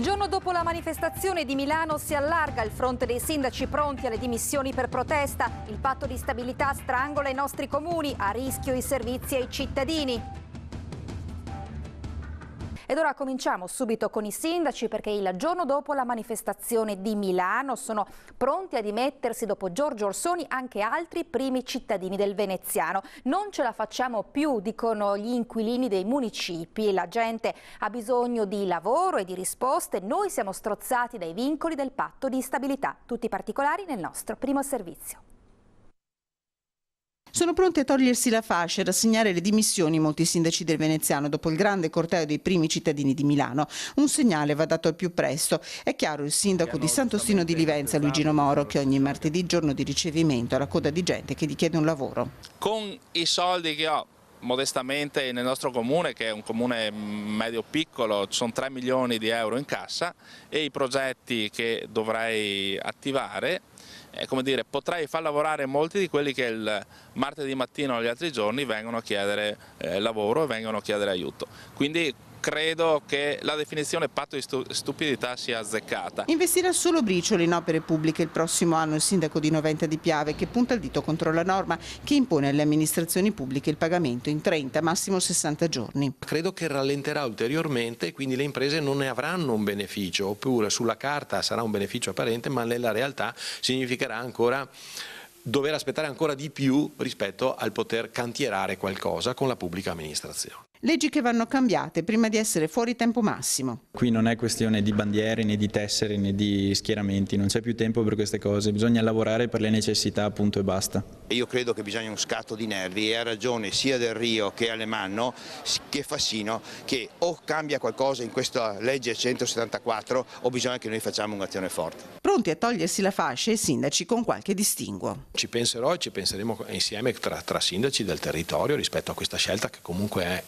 Il giorno dopo la manifestazione di Milano si allarga il fronte dei sindaci pronti alle dimissioni per protesta. Il patto di stabilità strangola i nostri comuni, a rischio i servizi ai cittadini. Ed ora cominciamo subito con i sindaci, perché il giorno dopo la manifestazione di Milano sono pronti a dimettersi dopo Giorgio Orsoni anche altri primi cittadini del veneziano. Non ce la facciamo più, dicono gli inquilini dei municipi. La gente ha bisogno di lavoro e di risposte. Noi siamo strozzati dai vincoli del patto di stabilità. Tutti i particolari nel nostro primo servizio. Sono pronti a togliersi la fascia e rassegnare le dimissioni molti sindaci del veneziano dopo il grande corteo dei primi cittadini di Milano. Un segnale va dato al più presto. È chiaro il sindaco di Sant'Ostino di Livenza, Luigino Moro, che ogni martedì, giorno di ricevimento, ha la coda di gente che gli chiede un lavoro. Con i soldi che ho modestamente nel nostro comune, che è un comune medio-piccolo, ci sono 3 milioni di euro in cassa, e i progetti che dovrei attivare, come dire, potrei far lavorare molti di quelli che il martedì mattino o gli altri giorni vengono a chiedere lavoro e vengono a chiedere aiuto. Quindi credo che la definizione patto di stupidità sia azzeccata. Investirà solo bricioli in opere pubbliche il prossimo anno il sindaco di Noventa di Piave, che punta il dito contro la norma che impone alle amministrazioni pubbliche il pagamento in 30, massimo 60 giorni. Credo che rallenterà ulteriormente e quindi le imprese non ne avranno un beneficio, oppure sulla carta sarà un beneficio apparente, ma nella realtà significherà ancora dover aspettare ancora di più rispetto al poter cantierare qualcosa con la pubblica amministrazione. Leggi che vanno cambiate prima di essere fuori tempo massimo. Qui non è questione di bandiere, né di tessere, né di schieramenti, non c'è più tempo per queste cose, bisogna lavorare per le necessità, punto e basta. Io credo che bisogna un scatto di nervi e ha ragione sia Del Rio che Alemanno che Fassino, che o cambia qualcosa in questa legge 174 o bisogna che noi facciamo un'azione forte. Pronti a togliersi la fascia i sindaci con qualche distinguo. Ci penserò e ci penseremo insieme tra sindaci del territorio rispetto a questa scelta che comunque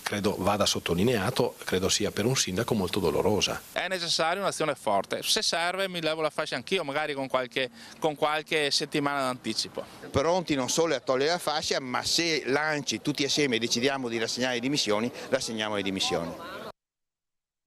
credo vada sottolineato, credo sia per un sindaco molto dolorosa. È necessaria un'azione forte, se serve mi levo la fascia anch'io, magari con qualche settimana d'anticipo. Pronti non solo a togliere la fascia, ma se l'ANCI tutti assieme decidiamo di rassegnare le dimissioni, rassegniamo le dimissioni.